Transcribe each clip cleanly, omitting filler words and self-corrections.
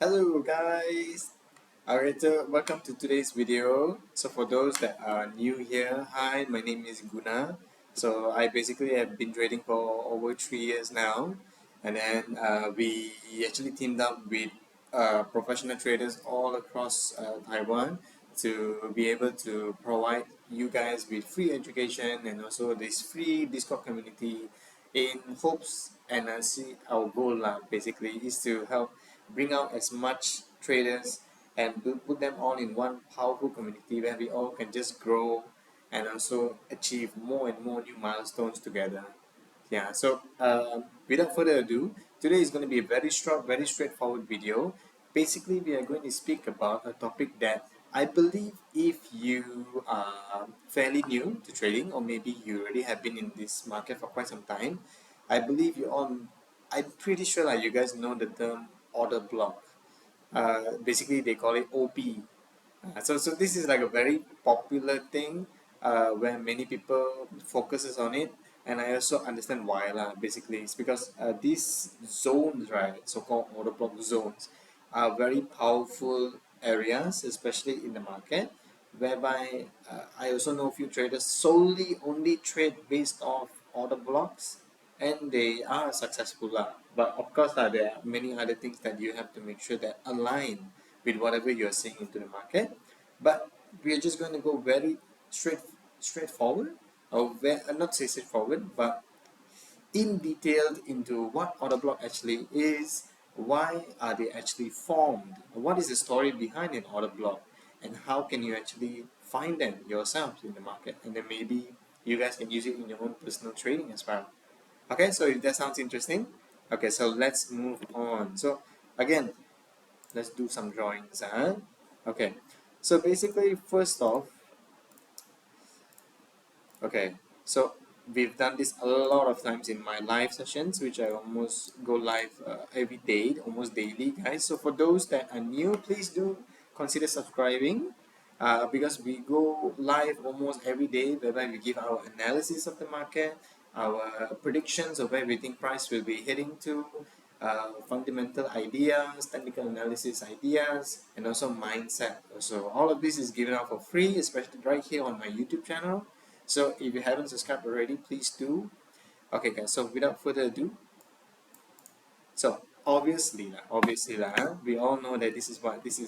Hello guys! Alright, so welcome to today's video. So for those that are new here, hi, my name is Guna. So I basically have been trading for over 3 years now, and then we actually teamed up with professional traders all across Taiwan to be able to provide you guys with free education and also this free Discord community in hopes and see our goal basically is to help bring out as much traders and put them all in one powerful community where we all can just grow and also achieve more and more new milestones together. Yeah, so without further ado, today is going to be a very short, very straightforward video. Basically, we are going to speak about a topic that I believe if you are fairly new to trading, or maybe you already have been in this market for quite some time, I believe you all, I'm pretty sure you guys know the term order block. Basically, they call it OP. So this is like a very popular thing where many people focuses on it, and I also understand why lah. Basically, it's because these zones, right, so-called order block zones, are very powerful areas, especially in the market, whereby I also know a few traders solely only trade based off order blocks, and they are successful lah. But of course there are many other things that you have to make sure that align with whatever you're seeing into the market. But we are just going to go very straightforward, or not say straightforward, but in detailed into what order block actually is, why are they actually formed, what is the story behind an order block, and how can you actually find them yourselves in the market, and then maybe you guys can use it in your own personal trading as well. Okay, so if that sounds interesting, okay, so let's move on. So again, let's do some drawings. Okay, so basically, first off, okay, so we've done this a lot of times in my live sessions, which I almost go live every day, almost daily, guys. So for those that are new, please do consider subscribing because we go live almost every day, whereby we give our analysis of the market, our predictions of where we think price will be heading to, fundamental ideas, technical analysis ideas, and also mindset. So all of this is given out for free, especially right here on my YouTube channel. So if you haven't subscribed already, please do. Okay guys, so without further ado, so obviously we all know that this is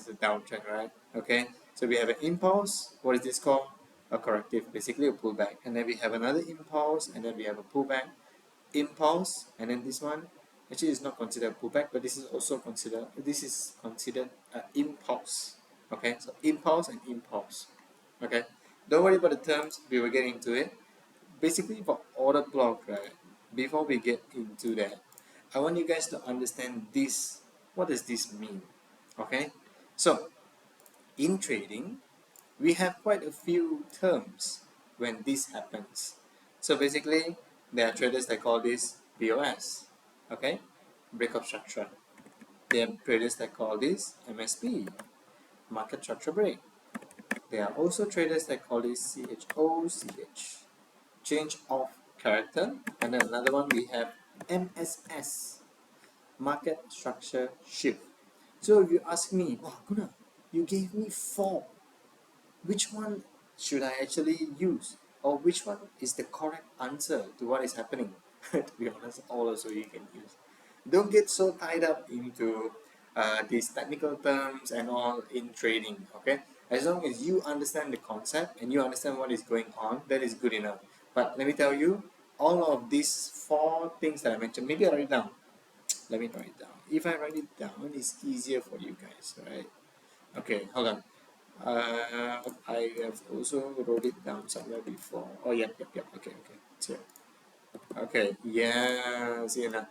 a downtrend, right? Okay, so we have an impulse. What is this called? A corrective, basically a pullback. And then we have another impulse, and then we have a pullback, impulse, and then this one actually is not considered a pullback, but this is considered an impulse. Okay, so impulse and impulse. Okay, don't worry about the terms, we will get into it. Basically for order block, right, before we get into that, I want you guys to understand this. What does this mean? Okay, so in trading we have quite a few terms when this happens. So basically there are traders that call this BOS, okay, break of structure. There are traders that call this MSB, market structure break. There are also traders that call this CHOCH, change of character. And then another one we have MSS, market structure shift. So if you ask me, wow, Guna, you gave me 4. Which one should I actually use? Or which one is the correct answer to what is happening? To be honest, all also you can use. Don't get so tied up into these technical terms and all in trading, okay? As long as you understand the concept and you understand what is going on, that is good enough. But let me tell you, all of these 4 things that I mentioned, maybe I write it down. Let me write it down. If I write it down, it's easier for you guys, right? Okay, hold on. I have also wrote it down somewhere before. Oh, yep. Okay. It's here. Okay, yeah, see now.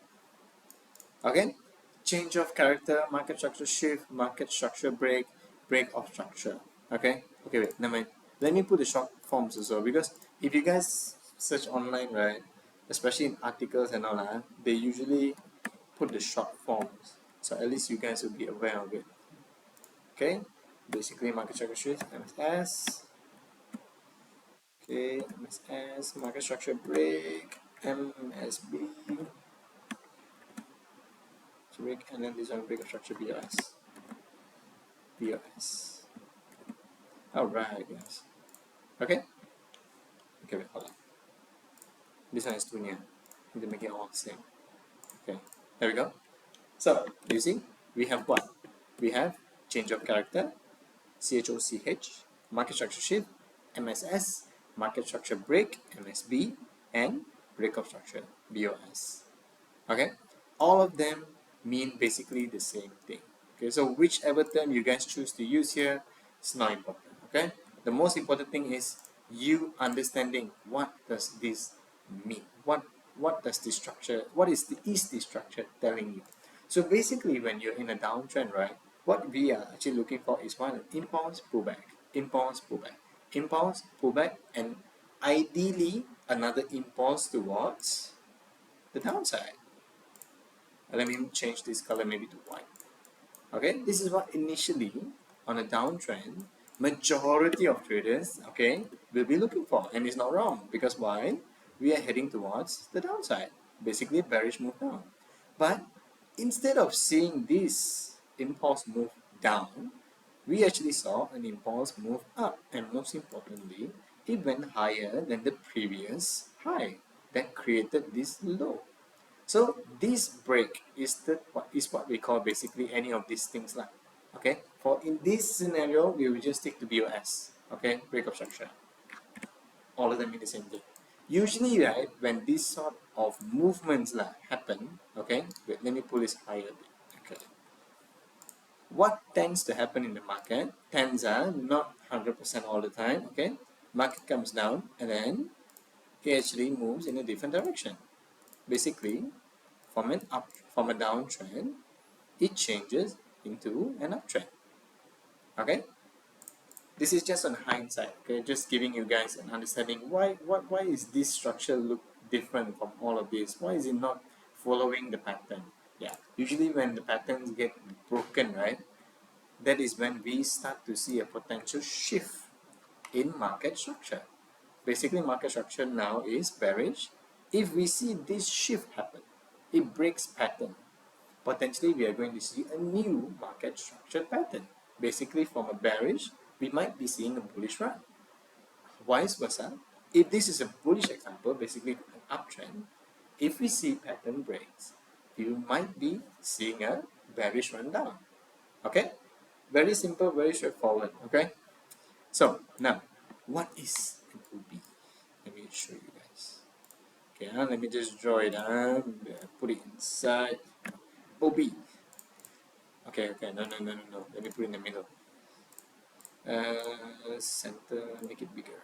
Okay, change of character, market structure shift, market structure break, break of structure. Okay, wait, never mind. Let me put the short forms as well, because if you guys search online, right, especially in articles and all that, they usually put the short forms. So at least you guys will be aware of it. Okay, basically market structure shift, MSS. Okay, MSS, market structure break, MSB, break, and then this one break of structure BOS. BOS. Alright, guys. Okay? Okay, wait, hold on. This one is too near. Need to make it all the same. Okay, there we go. So, you see, we have what? We have change of character, CHOCH, market structure shift, MSS, market structure break, MSB, and break of structure, BOS. Okay, all of them mean basically the same thing. Okay, so whichever term you guys choose to use here, it's not important. Okay, the most important thing is you understanding what does this mean. What does this structure? What is this structure telling you? So basically, when you're in a downtrend, right, what we are actually looking for is one impulse pullback, impulse pullback, impulse pullback, and ideally another impulse towards the downside. Let me change this color maybe to white. Okay, this is what initially on a downtrend majority of traders, okay, will be looking for, and it's not wrong because why? We are heading towards the downside, basically a bearish move down. But instead of seeing this impulse move down, we actually saw an impulse move up, and most importantly, it went higher than the previous high that created this low. So this break is what we call basically any of these things like. Okay, for in this scenario we will just stick to BOS. Okay, break of structure. All of them mean the same thing. Usually, right, when this sort of movements happen, okay, wait, let me pull this higher a bit. Okay, what tends to happen in the market? Tends are not 100% all the time. Okay, market comes down and then it actually moves in a different direction. Basically, from a downtrend, it changes into an uptrend. Okay, this is just on hindsight. Okay, just giving you guys an understanding why is this structure look different from all of this? Why is it not following the pattern? Yeah, usually when the patterns get broken, right, that is when we start to see a potential shift in market structure. Basically, market structure now is bearish. If we see this shift happen, it breaks pattern. Potentially, we are going to see a new market structure pattern. Basically, from a bearish, we might be seeing a bullish run. Vice versa, if this is a bullish example, basically an uptrend, if we see pattern breaks, you might be seeing a bearish run down. Okay? Very simple, very straightforward. Okay? So, now, what is an OB? Let me show you guys. Okay, let me just draw it up, put it inside. OB. Okay, no. Let me put it in the middle. Center, make it bigger.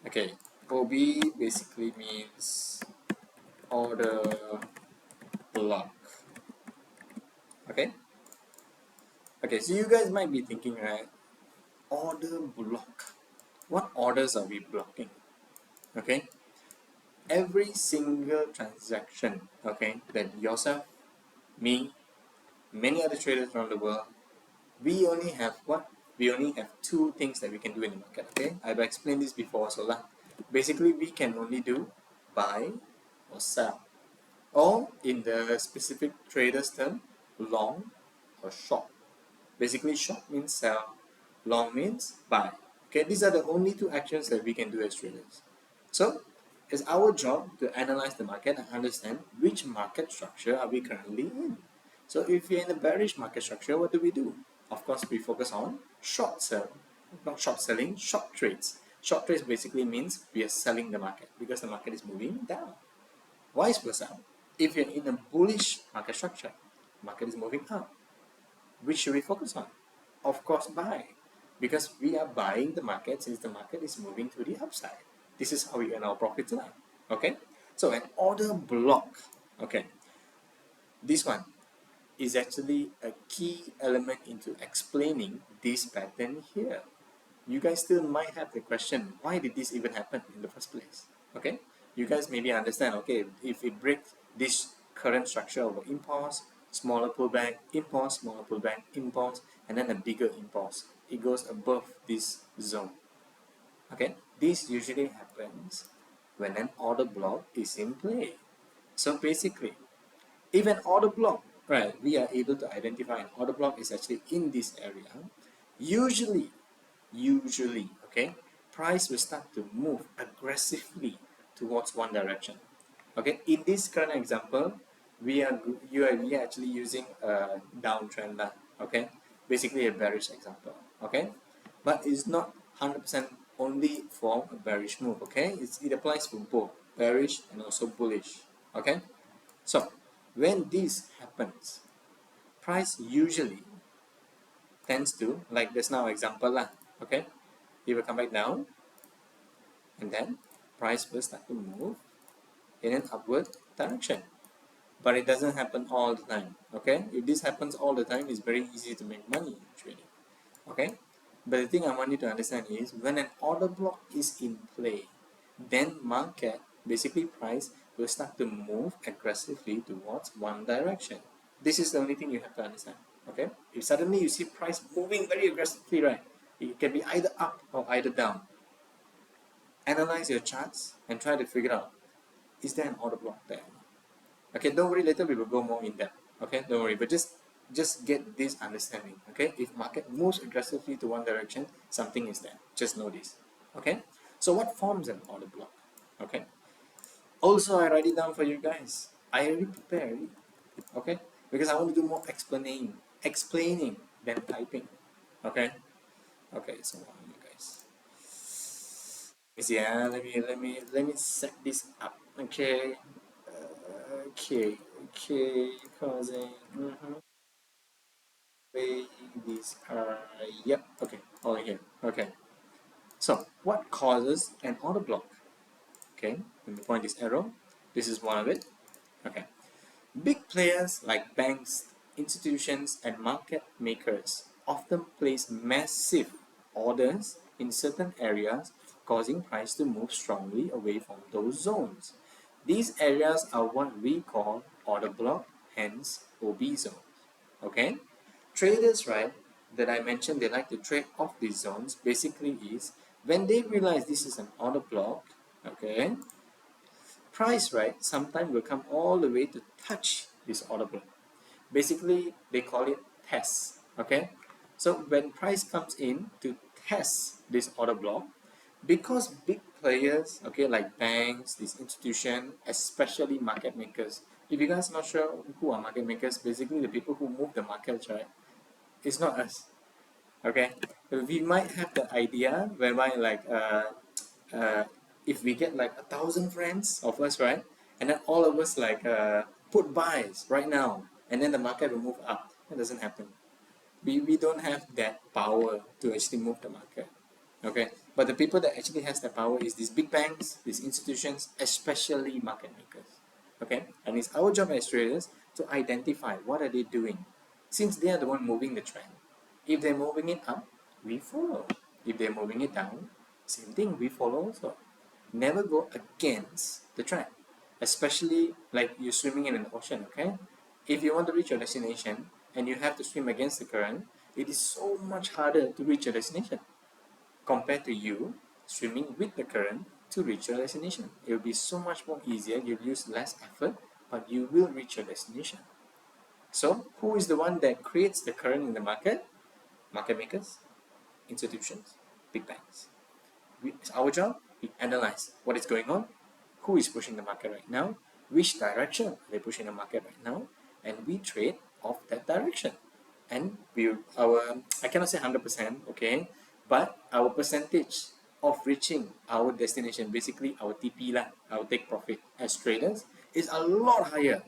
Okay, OB basically means order block. Okay? Okay, so you guys might be thinking, right? Order block. What orders are we blocking? Okay? Every single transaction, okay, that yourself, me, many other traders around the world, we only have what? We only have two things that we can do in the market, okay? I've explained this before, so basically we can only do buy or sell. Or in the specific trader's term, long or short. Basically, short means sell, long means buy. Okay, these are the only two actions that we can do as traders. So, it's our job to analyze the market and understand which market structure are we currently in. So, if you're in a bearish market structure, what do? Of course, we focus on short sell, not short selling, short trades. Short trades basically means we are selling the market because the market is moving down. Vice versa, if you're in a bullish market structure, market is moving up. Which should we focus on? Of course, buy. Because we are buying the market since the market is moving to the upside. This is how we earn our profits now. Okay? So an order block, okay, this one is actually a key element into explaining this pattern here. You guys still might have the question, why did this even happen in the first place? Okay? You guys maybe understand, okay, if it breaks this current structure of impulse, smaller pullback, impulse, smaller pullback, impulse, and then a bigger impulse. It goes above this zone. Okay? This usually happens when an order block is in play. So basically, if an order block right, we are able to identify an order block is actually in this area, usually, okay, price will start to move aggressively towards one direction. Okay, in this current example, we are actually using a downtrend line. Okay, basically a bearish example. Okay, but it's not 100% only for a bearish move. Okay, it applies for both bearish and also bullish. Okay, so when this happens, price usually tends to, like this now example lah. Okay, it will come back down, and then price will start to move in an upward direction. But it doesn't happen all the time. Okay, if this happens all the time, it's very easy to make money in trading. Okay, but the thing I want you to understand is when an order block is in play, then market, basically price, will start to move aggressively towards one direction. This is the only thing you have to understand. Okay, if suddenly you see price moving very aggressively, right, it can be either up or either down. Analyze your charts and try to figure out, is there an order block there? Okay, don't worry, later we will go more in depth. Okay, don't worry, but just get this understanding. Okay, if market moves aggressively to one direction, something is there. Just know this. Okay, so what forms an order block? Okay, also I write it down for you guys. I already prepared it. Okay, because I want to do more explaining than typing. Okay, okay, so you guys, yeah, let me set this up. Okay, okay, causing. These are, yep, okay, all in here. Okay, so what causes an order block? Okay, let me point this arrow. This is one of it. Okay, big players like banks, institutions, and market makers often place massive orders in certain areas, causing price to move strongly away from those zones. These areas are what we call order block, hence OB zones. Okay, traders, right, that I mentioned, they like to trade off these zones. Basically is when they realize this is an order block. Okay, price, right, sometimes will come all the way to touch this order block. Basically they call it test. Okay, so when price comes in to test this order block, because big players, okay, like banks, this institution, especially market makers. If you guys not sure who are market makers, basically the people who move the markets, right, it's not us. Okay, we might have the idea whereby like uh, if we get like 1,000 friends of us, right, and then all of us like put buys right now, and then the market will move up. That doesn't happen. We don't have that power to actually move the market. Okay, but the people that actually has the power is these big banks, these institutions, especially market makers. Okay, and it's our job as traders to identify what are they doing, since they are the one moving the trend. If they're moving it up, we follow. If they're moving it down, same thing, we follow also. Never go against the trend, especially like you're swimming in an ocean. Okay, if you want to reach your destination and you have to swim against the current, it is so much harder to reach your destination compared to you swimming with the current to reach your destination. It will be so much more easier, you'll use less effort, but you will reach your destination. So, who is the one that creates the current in the market? Market makers, institutions, big banks. It's our job, we analyze what is going on, who is pushing the market right now, which direction are they pushing the market right now, and we trade off that direction. And I cannot say 100%, okay, but our percentage of reaching our destination, basically our TP lah, our take profit as traders, is a lot higher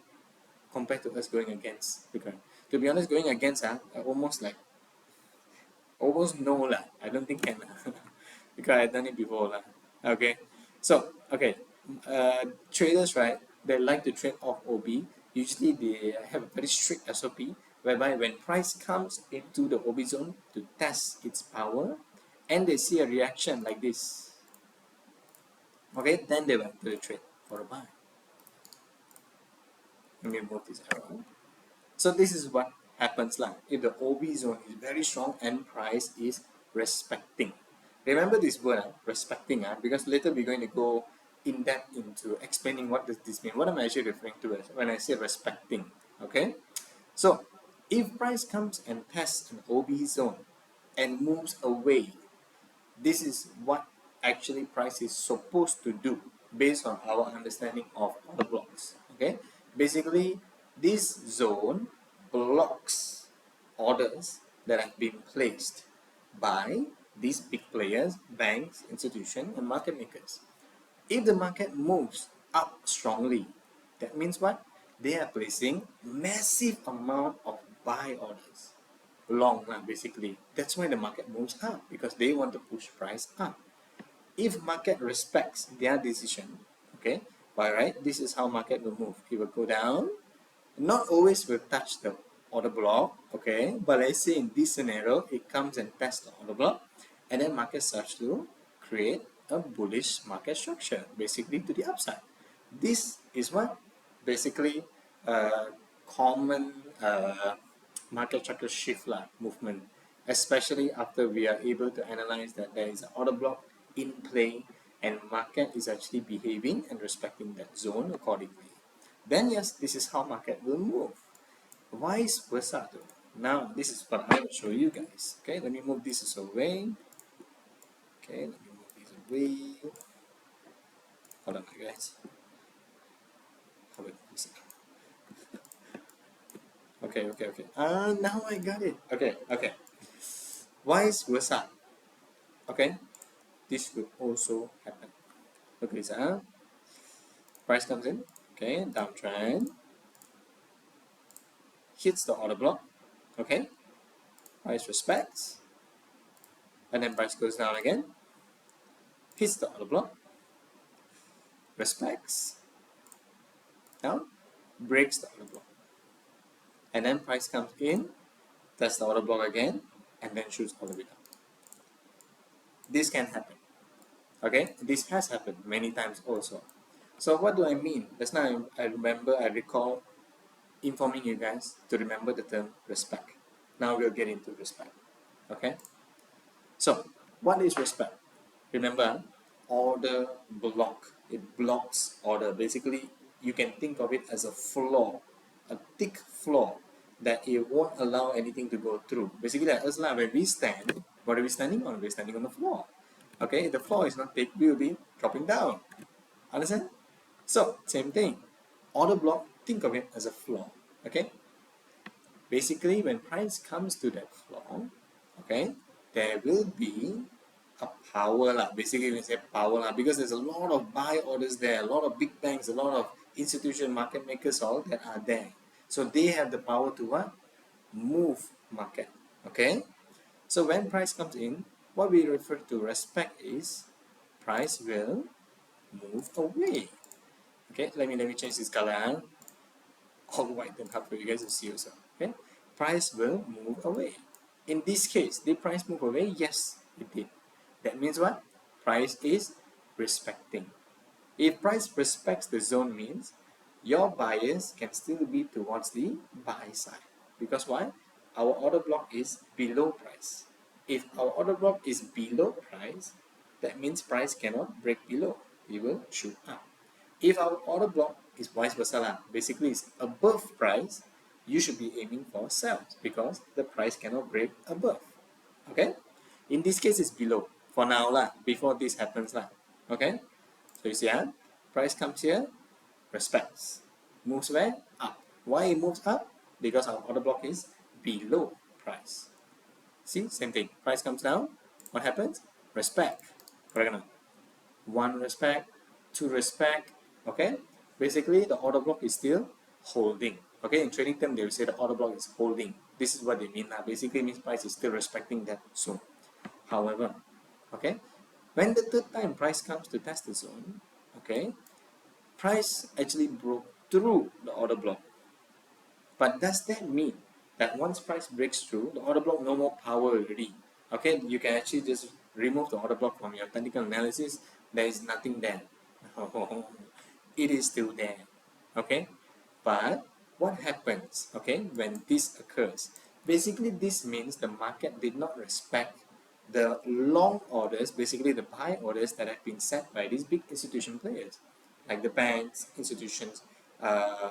compared to us going against the current. To be honest, going against almost no lah. I don't think can because I've done it before lah. Okay, so okay, traders, right, they like to trade off OB. Usually they have a very strict SOP whereby when price comes into the OB zone to test its power and they see a reaction like this, okay, then they will enter the trade for a buy. Let me move this arrow. So this is what happens lah. If the OB zone is very strong and price is respecting. Remember this word, respecting, because later we're going to go in depth into explaining what does this mean. What am I actually referring to as when I say respecting? Okay. So if price comes and tests an OB zone and moves away, this is what actually price is supposed to do based on our understanding of order blocks. Okay, basically this zone blocks orders that have been placed by these big players, banks, institutions, and market makers. If the market moves up strongly, that means what? They are placing massive amount of buy orders. Long basically. That's why the market moves up, because they want to push price up. If market respects their decision, okay, by right, this is how market will move. It will go down, not always will touch the order block, okay, but let's say in this scenario, it comes and tests the order block, and then market starts to create a bullish market structure, basically to the upside. This is what basically common market structure shift movement, especially after we are able to analyze that there is an order block in play and market is actually behaving and respecting that zone accordingly. Then yes, this is how market will move. Vice versa though. Now this is what I will show you guys. Okay, let me move this away. Okay, let me move this away. Hold on guys. Hold on. Okay. Now I got it. Okay. Vice versa. Okay, this will also happen. Okay, so price comes in. Okay, downtrend. Hits the order block. Okay, price respects. And then price goes down again. Hits the order block. Respects. Down. Breaks the order block. And then price comes in. Tests the order block again. And then shoots all the way down. This can happen. Okay, this has happened many times also. So what do I mean? Just now I recall informing you guys to remember the term respect. Now we'll get into respect. Okay? So, what is respect? Remember, order block. It blocks order. Basically, you can think of it as a floor, a thick floor that it won't allow anything to go through. Basically, like us, when we stand, what are we standing on? We're standing on the floor. Okay, if the floor is not thick, we will be dropping down. Understand? So, same thing. Order block, think of it as a floor. Okay? Basically, when price comes to that floor, okay, there will be a power lah. Basically, we say power lah, because there's a lot of buy orders there, a lot of big banks, a lot of institution market makers all that are there. So they have the power to what? Move market. Okay? So when price comes in, what we refer to respect is price will move away. Okay, let me change this color. All white and hard for you guys to see also. Okay, price will move away. In this case, did price move away? Yes, it did. That means what? Price is respecting. If price respects the zone, means your buyers can still be towards the buy side. Because why? Our order block is below price. If our order block is below price, that means price cannot break below. It will shoot up. If our order block is vice versa, basically it's above price, you should be aiming for sales because the price cannot break above. Okay? In this case, it's below. For now, before this happens. Okay? So you see, price comes here, respects. Moves where? Up. Why it moves up? Because our order block is below price. See, same thing. Price comes down. What happens? Respect. Correct or not? One respect, two respect. Okay? Basically, the order block is still holding. Okay? In trading term, they will say the order block is holding. This is what they mean. Basically, means price is still respecting that zone. However, okay, when the third time price comes to test the zone, okay, price actually broke through the order block. But does that mean that once price breaks through, the order block no more power already? Okay, you can actually just remove the order block from your technical analysis. There is nothing there. It is still there. Okay, but what happens, okay, when this occurs? Basically, this means the market did not respect the long orders, basically the buy orders that have been set by these big institution players, like the banks, institutions,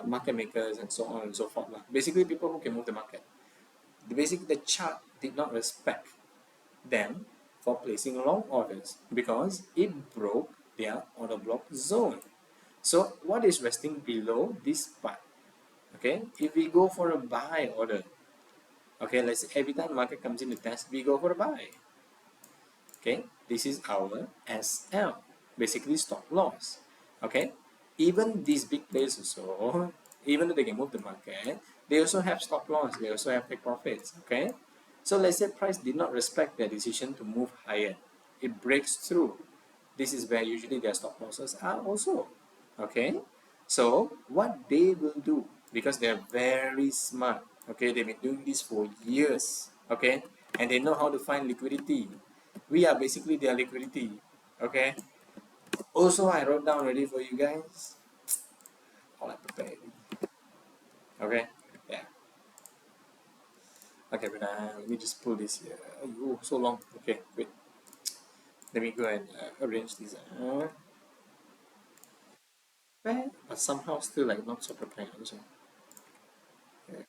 market makers and so on and so forth. Basically, people who can move the market. Basically, the chart did not respect them for placing long orders because it broke their order block zone. So what is resting below this part? Okay, if we go for a buy order, okay, let's say every time market comes in the test, we go for a buy. Okay, this is our SL, basically stop loss. Okay, even these big players also, even though they can move the market, they also have stop loss, they also have take profits. Okay, so let's say price did not respect their decision to move higher, it breaks through. This is where usually their stop losses are also. Okay, so what they will do, because they are very smart, okay, they've been doing this for years, okay, and they know how to find liquidity. We are basically their liquidity. Okay, also I wrote down already for you guys all I prepared. Okay, yeah, okay, but let me just pull this here. Oh, so long. Okay, wait, let me go and arrange these, but somehow still like not so prepared also. Yeah.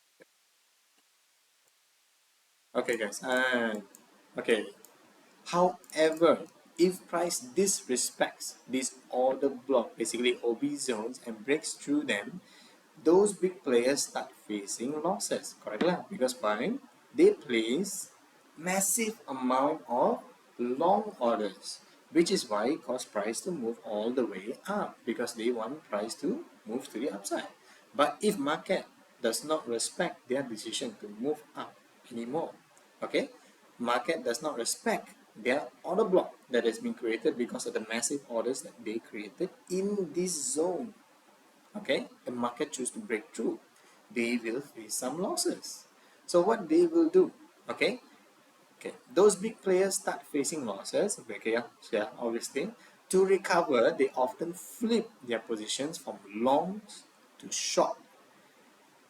Okay guys, okay, however, if price disrespects this order block, basically OB zones, and breaks through them, those big players start facing losses, correct lah? Because why? They place massive amount of long orders, which is why it causes price to move all the way up, because they want price to move to the upside. But if market does not respect their decision to move up anymore, okay, market does not respect their order block that has been created because of the massive orders that they created in this zone, okay, the market choose to break through, they will face some losses. So what they will do, okay, those big players start facing losses, okay, yeah, obviously, to recover, they often flip their positions from longs to short,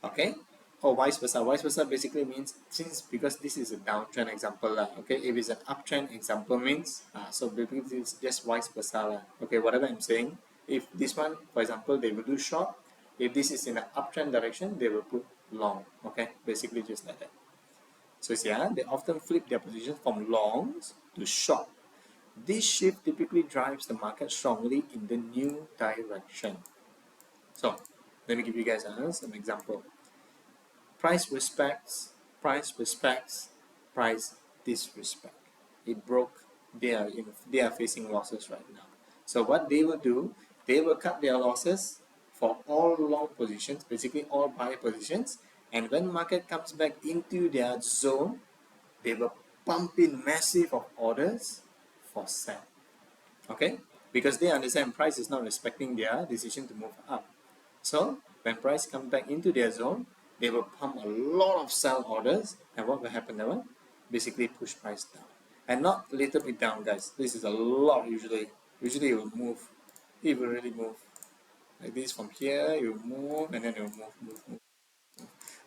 okay, or vice versa. Vice versa basically means, since because this is a downtrend example lah, okay, if it's an uptrend example means so basically it's just vice versa lah. Okay, whatever I'm saying, if this one for example they will do short, if this is in an uptrend direction they will put long. Okay, basically just like that. So yeah, they often flip their positions from longs to short. This shift typically drives the market strongly in the new direction. So let me give you guys some example. Price respects, price respects, price disrespect. It broke. They are facing losses right now. So what they will do, they will cut their losses for all long positions, basically all buy positions. And when market comes back into their zone, they will pump in massive of orders for sell. Okay, because they understand price is not respecting their decision to move up. So when price comes back into their zone, they will pump a lot of sell orders, and what will happen now? Basically push price down, and not a little bit down, guys. This is a lot usually. Usually it will move. It will really move like this from here. It will move, and then it will move.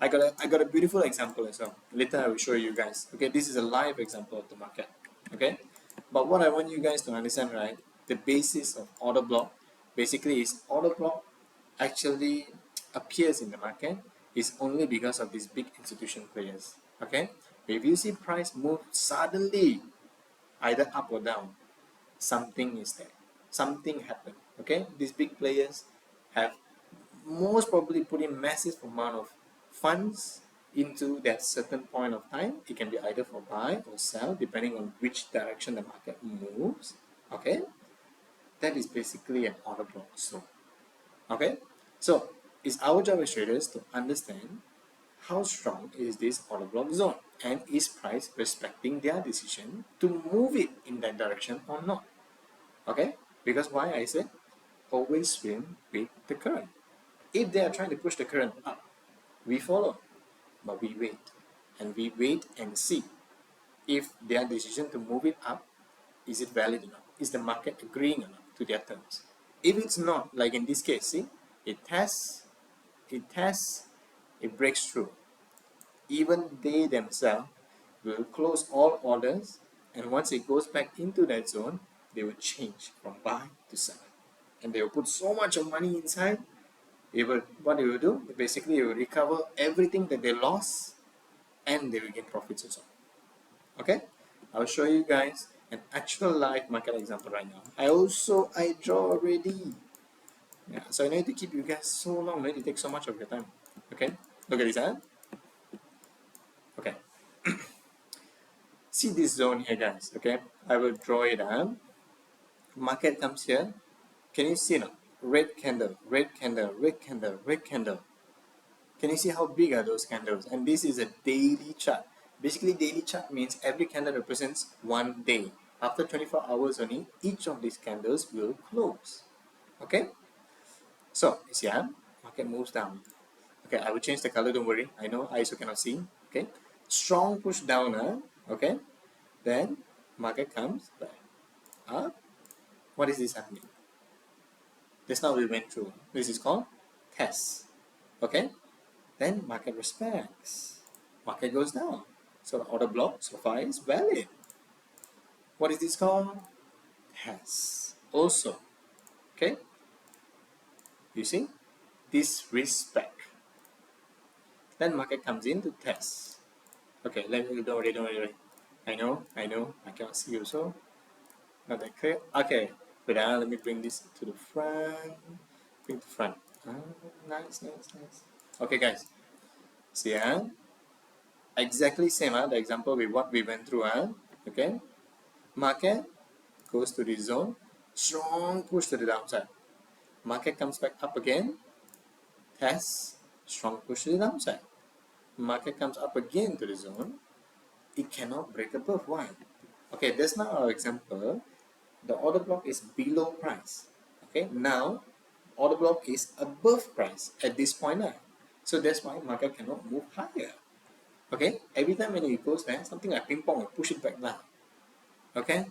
I got a beautiful example as well. Later I will show you guys. Okay, this is a live example of the market. Okay, but what I want you guys to understand, right? The basis of order block basically is order block actually appears in the market is only because of these big institution players. Okay, if you see price move suddenly either up or down, something is there, something happened. Okay, these big players have most probably put in massive amount of funds into that certain point of time. It can be either for buy or sell depending on which direction the market moves. Okay, that is basically an order block. So okay, so it's our job as traders to understand how strong is this order block zone, and is price respecting their decision to move it in that direction or not. Okay, because why I said always swim with the current. If they are trying to push the current up, we follow, but we wait, and we wait and see if their decision to move it up, is it valid enough? Is the market agreeing enough to their terms? If it's not, like in this case, see, it tests, it breaks through. Even they themselves will close all orders, and once it goes back into that zone, they will change from buy to sell. And they will put so much of money inside, what they will do, basically they will recover everything that they lost and they will gain profits also. Okay, I'll show you guys an actual live market example right now. I draw already. Yeah, so I need to keep you guys so long, I need to take so much of your time. Okay, look at this, huh? Okay, see this zone here, guys. Okay, I will draw it out. Market comes here. Can you see now? Red candle, red candle, red candle, red candle. Can you see how big are those candles? And this is a daily chart. Basically, daily chart means every candle represents one day. After 24 hours only, each of these candles will close. Okay? So, you see, market moves down. Okay, I will change the color, don't worry. I know I also cannot see. Okay? Strong push down, okay? Then, market comes back up. What is this happening? Just now we went through. This is called test. Okay? Then market respects. Market goes down. So the order block so far is valid. What is this called? Test. Also, okay? You see? Disrespect. Then market comes in to test. Okay, don't worry. I know, I cannot see you, so not that clear. Okay, but let me bring this to the front. Bring to front. Nice. Okay, guys. See, exactly same, the example with what we went through, okay? Market goes to this zone, strong push to the downside. Market comes back up again, test, strong push to the downside. Market comes up again to the zone, it cannot break above. Why? Okay, that's not our example. The order block is below price. Okay, now order block is above price at this point now. So that's why market cannot move higher. Okay, every time when it goes there, something like ping pong will push it back down. Okay,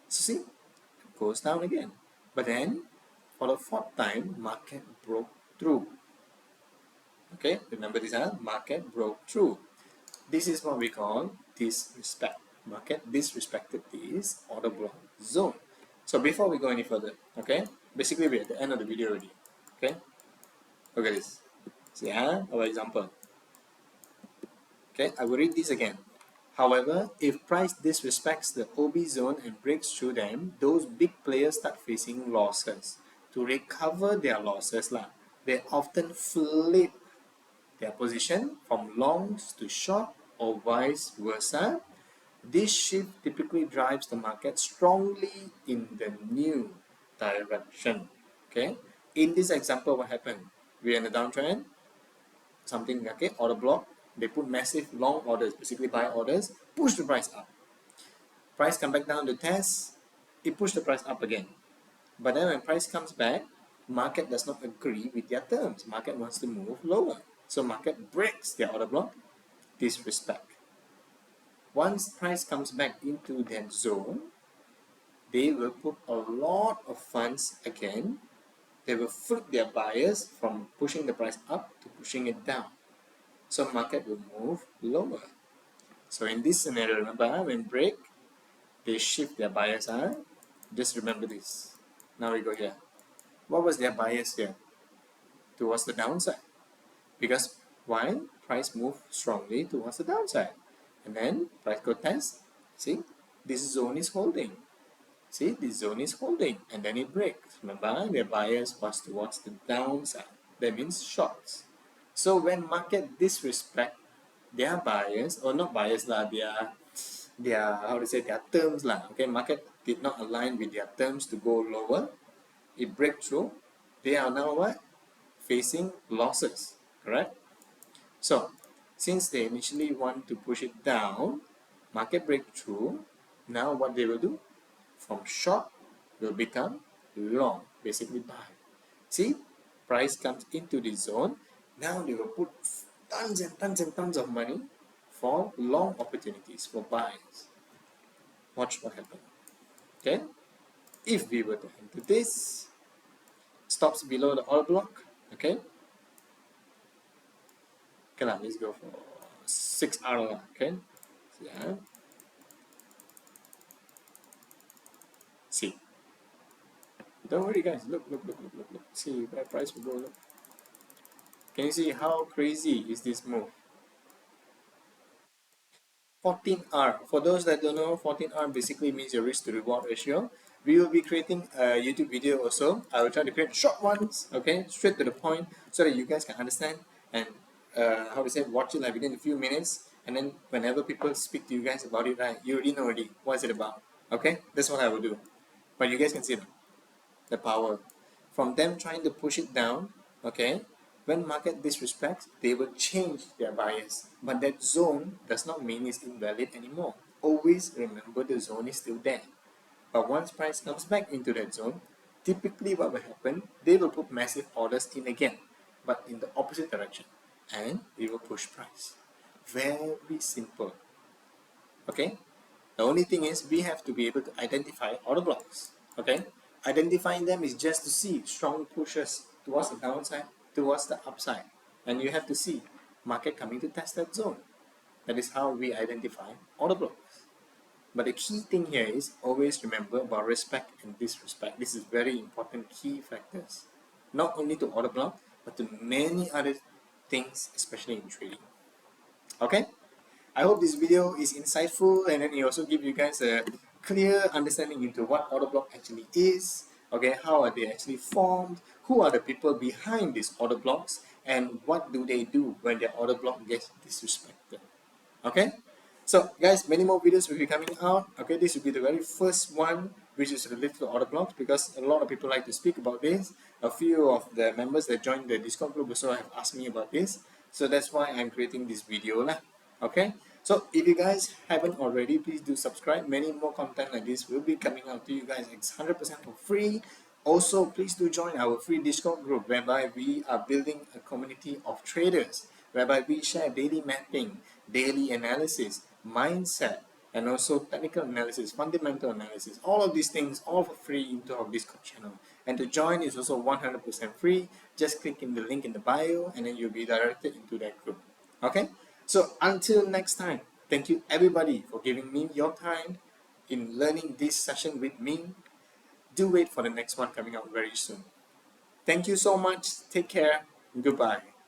so see, it goes down again. But then, for the fourth time, market broke through. Okay, remember this, market broke through. This is what we call disrespect. Market disrespected this order block zone. So before we go any further, okay, basically we're at the end of the video already. Okay, look at this. See, our example. Okay, I will read this again. However, if price disrespects the OB zone and breaks through them, those big players start facing losses. To recover their losses, they often flip their position from longs to short or vice versa. This shift typically drives the market strongly in the new direction. Okay, in this example, what happened? We're in a downtrend, something okay, order block. They put massive long orders, basically buy orders, push the price up. Price come back down to test, it pushed the price up again. But then when price comes back, market does not agree with their terms. Market wants to move lower. So market breaks their order block, disrespect. Once price comes back into that zone, they will put a lot of funds again. They will flip their buyers from pushing the price up to pushing it down. So market will move lower. So in this scenario, remember when break, they shift their bias. Just remember this. Now we go here. What was their bias here? Towards the downside. Because why? Price moved strongly towards the downside. And then price go test. See, this zone is holding. See, this zone is holding. And then it breaks. Remember, their bias was towards the downside. That means shorts. So when market disrespect their bias, or not bias their how to say, their terms okay, market did not align with their terms to go lower, it break through, they are now what? Facing losses, correct? So since they initially want to push it down, market breakthrough, now what they will do? From short will become long, basically buy. See, price comes into the zone, now they will put tons and tons of money for long opportunities, for buys. Watch what happens. Okay, if we were to enter this, stops below the order block. Okay, let's go for 6R. Okay, yeah. See, don't worry guys, look. See where price will go. Look, Can you see how crazy is this move? 14R. For those that don't know, 14R basically means your risk to reward ratio. We will be creating a YouTube video also. I will try to create short ones, okay, straight to the point, so that you guys can understand and how to say, watch it like within a few minutes. And then whenever people speak to you guys about it, right, you already know already what is it about. Okay, that's what I will do. But you guys can see the power. From them trying to push it down, okay, when market disrespects, they will change their bias. But that zone does not mean it's invalid anymore. Always remember the zone is still there. But once price comes back into that zone, typically what will happen, they will put massive orders in again, but in the opposite direction. And it will push price. Very simple. Okay? The only thing is we have to be able to identify order blocks. Okay? Identifying them is just to see strong pushes towards the downside, towards the upside. And you have to see market coming to test that zone. That is how we identify order blocks. But the key thing here is always remember about respect and disrespect. This is very important key factors. Not only to order block, but to many other things, especially in trading. Okay? I hope this video is insightful and then it also give you guys a clear understanding into what order block actually is, okay, how are they actually formed, who are the people behind these order blocks, and what do they do when their order block gets disrespected. Okay? So guys, many more videos will be coming out. Okay, this will be the very first one which is related to order blocks because a lot of people like to speak about this. A few of the members that joined the Discord group also have asked me about this. So that's why I'm creating this video lah. Okay? So if you guys haven't already, please do subscribe. Many more content like this will be coming out to you guys. It's 100% for free. Also, please do join our free Discord group whereby we are building a community of traders, whereby we share daily mapping, daily analysis, mindset, and also technical analysis, fundamental analysis. All of these things, all for free into our Discord channel. And to join is also 100% free. Just click in the link in the bio and then you'll be directed into that group. Okay? So until next time, thank you everybody for giving me your time in learning this session with me. Do wait for the next one coming out very soon. Thank you so much. Take care. Goodbye.